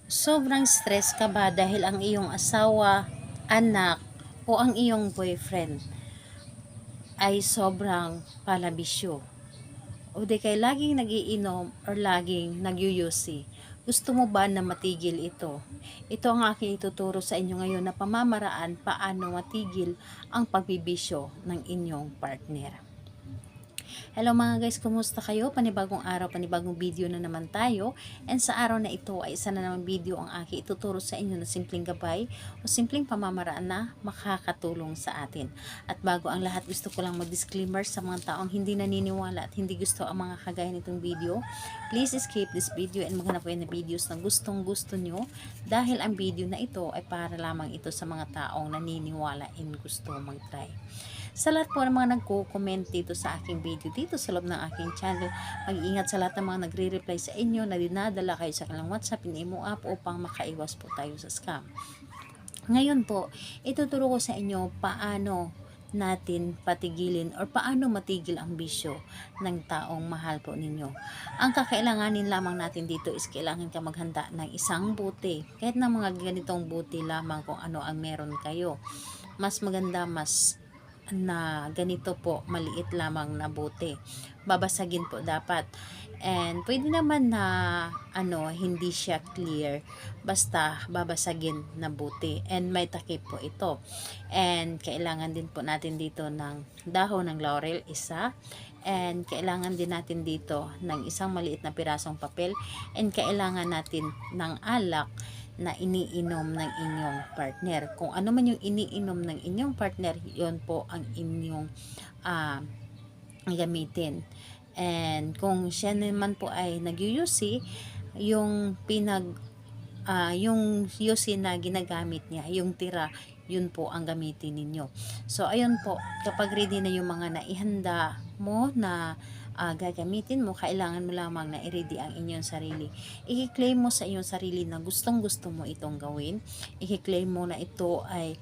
Sobrang stress ka ba dahil ang iyong asawa, anak, o ang iyong boyfriend ay sobrang palabisyo? O di kay laging nagiinom or laging nagyuyusi? Gusto mo ba na matigil ito? Ito ang aking ituturo sa inyo ngayon na pamamaraan paano matigil ang pagbibisyo ng inyong partner. Hello mga guys, kumusta kayo? Panibagong araw, panibagong video na naman tayo. And sa araw na ito ay isa na naman video ang aking ituturo sa inyo na simpleng gabay o simpleng pamamaraan na makakatulong sa atin. At bago ang lahat, gusto ko lang mag-disclaimer sa mga taong hindi naniniwala at hindi gusto ang mga kagaya nitong video. Please skip this video and maghanap kayo ng videos na gustong gusto nyo dahil ang video na ito ay para lamang ito sa mga taong naniniwala and gusto mag-try. Sa lahat po ng mga nagko-comment dito sa aking video, dito sa loob ng aking channel, mag-iingat sa lahat ng mga nagre-reply sa inyo na dinadala kayo sa kanilang WhatsApp, in-imo app upang makaiwas po tayo sa scam. Ngayon po, ituturo ko sa inyo paano natin patigilin or paano matigil ang bisyo ng taong mahal po ninyo. Ang kakailanganin lamang natin dito is kailangan ka maghanda ng isang buti. Kahit na mga ganitong buti lamang kung ano ang meron kayo. Mas maganda, mas na ganito po, maliit lamang na bote. Babasagin po dapat. And pwede naman na hindi siya clear, basta babasagin na bote. And may takip po ito. And kailangan din po natin dito ng dahon ng laurel, isa. And kailangan din natin dito ng isang maliit na pirasong papel. And kailangan natin ng alak na iniinom ng inyong partner. Kung ano man yung iniinom ng inyong partner, yon po ang inyong gamitin. And kung siya naman po ay nagyuyusi, yung yung yusi na ginagamit niya, yung tira, yun po ang gamitin ninyo. So ayun po, kapag ready na yung mga naihanda mo na gagamitin mo, kailangan mo lamang na i-ready ang inyong sarili. I-claim mo sa iyong sarili na gustong gusto mo itong gawin. I-claim mo na ito ay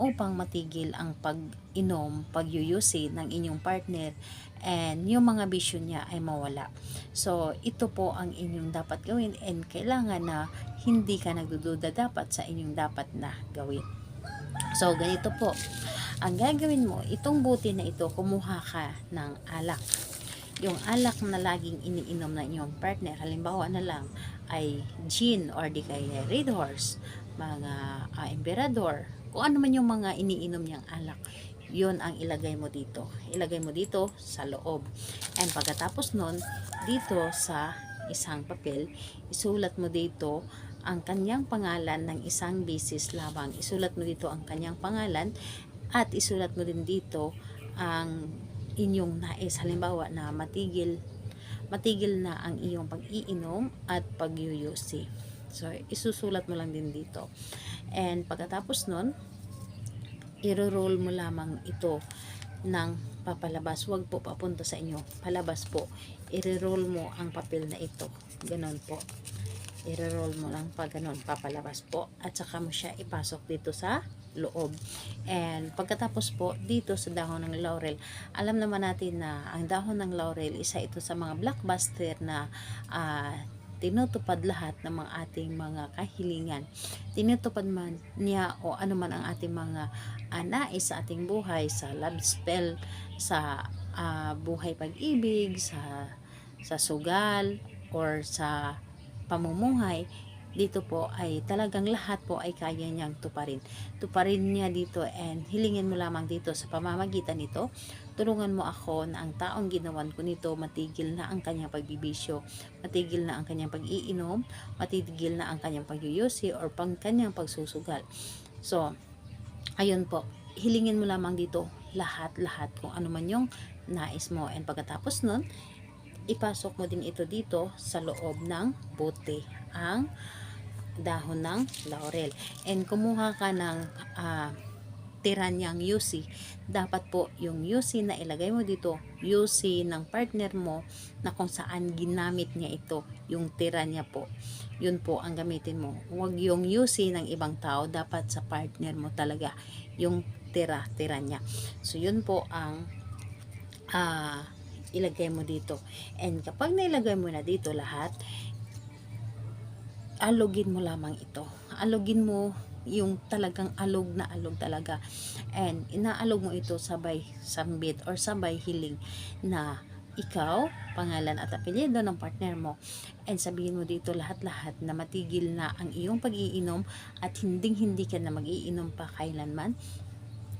upang matigil ang pag-inom, pagyuyusi ng inyong partner, and yung mga bisyo niya ay mawala. So ito po ang inyong dapat gawin, and kailangan na hindi ka nagdududa dapat sa inyong dapat na gawin. So ganito po ang gagawin mo. Itong buti na ito, kumuha ka ng alak. Yung alak na laging iniinom na inyong partner, halimbawa na lang ay gin or di kaya Red Horse, mga Emperador, kung ano man yung mga iniinom niyang alak, yun ang ilagay mo dito. Ilagay mo dito sa loob. And pagkatapos nun, dito sa isang papel, isulat mo dito ang kanyang pangalan ng isang bisis lamang. Isulat mo dito ang kanyang pangalan at isulat mo din dito ang inyong nais. Halimbawa na matigil na ang iyong pag-iinom at pagyuyusi. So isusulat mo lang din dito. And pagkatapos nun, i-roll mo lamang ito ng papalabas. Huwag po papunta sa inyo, palabas po. I-roll mo ang papel na ito, ganon po. I-roll mo lang pa ganon, papalabas po, at saka mo siya ipasok dito sa loob. And pagkatapos po, dito sa dahon ng laurel, alam naman natin na ang dahon ng laurel, isa ito sa mga blockbuster na tinutupad lahat ng mga ating mga kahilingan. Tinutupad man niya o ano man ang ating mga nais sa ating buhay, sa love spell, sa buhay pag-ibig, sa sugal, or sa pamumuhay. Dito po ay talagang lahat po ay kaya niyang tuparin. Tuparin niya dito, and hilingin mo lamang dito sa pamamagitan nito. Tulungan mo ako na ang taong ginawan ko nito matigil na ang kanyang pagbibisyo, matigil na ang kanyang pag-iinom, matigil na ang kanyang pagyuyusi or kanyang pagsusugal. So, ayun po. Hilingin mo lamang dito lahat-lahat kung ano man yung nais mo. And pagkatapos nun, ipasok mo din ito dito sa loob ng bote, ang dahon ng laurel. And kumuha ka ng tira niyang yusi. Dapat po yung yusi na ilagay mo dito, yusi ng partner mo na kung saan ginamit niya ito, yung tira niya po, yun po ang gamitin mo. Huwag yung yusi ng ibang tao, dapat sa partner mo talaga yung tira niya. So yun po ang ilagay mo dito. And kapag nailagay mo na dito lahat, alogin mo lamang ito. Alogin mo yung talagang alog na alog talaga. And inaalog mo ito sabay sambit or sabay hiling na ikaw, pangalan at apelyido ng partner mo. And sabihin mo dito lahat-lahat na matigil na ang iyong pag-iinom at hindi ka na mag-iinom pa kailanman.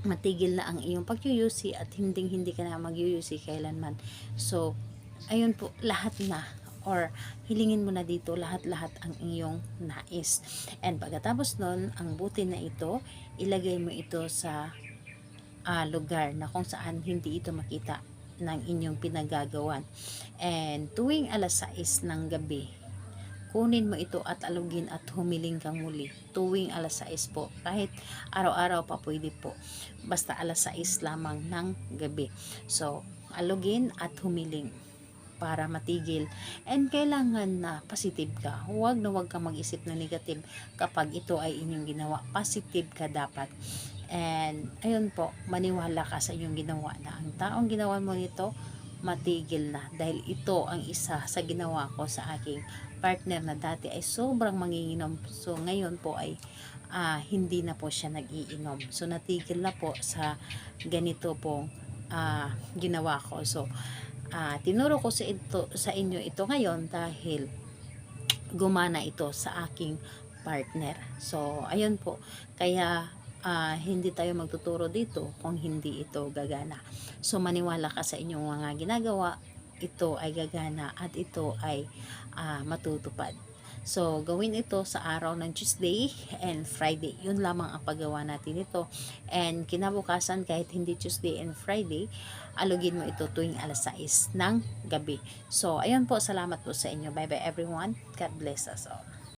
Matigil na ang iyong pagyuyusi at hindi ka na magyuyusi kailanman. So, ayun po, lahat na or hilingin mo na dito lahat-lahat ang iyong nais. And pagkatapos nun, ang buti na ito, ilagay mo ito sa lugar na kung saan hindi ito makita ng inyong pinagagawan. And tuwing alas 6 ng gabi, kunin mo ito at alugin at humiling kang muli. Tuwing alas 6 po. Kahit araw-araw pa pwede po. Basta alas 6 lamang ng gabi. So, alugin at humiling para matigil. And kailangan na positive ka. Huwag na huwag ka mag-isip na negative kapag ito ay inyong ginawa. Positive ka dapat. And ayun po, maniwala ka sa inyong ginawa na ang taong ginawa mo nito, matigil na. Dahil ito ang isa sa ginawa ko sa aking partner na dati ay sobrang manginginom. So ngayon po ay hindi na po siya nag-iinom. So natigil na po sa ganito pong ginawa ko. So tinuro ko sa inyo ito ngayon dahil gumana ito sa aking partner. So ayun po, kaya hindi tayo magtuturo dito kung hindi ito gagana. So maniwala ka sa inyong mga ginagawa, ito ay gagana at ito ay matutupad. So gawin ito sa araw ng Tuesday and Friday. Yun lamang ang paggawa natin ito. And kinabukasan kahit hindi Tuesday and Friday, alugin mo ito tuwing alas 6 ng gabi. So ayun po, salamat po sa inyo. Bye bye everyone. God bless us all.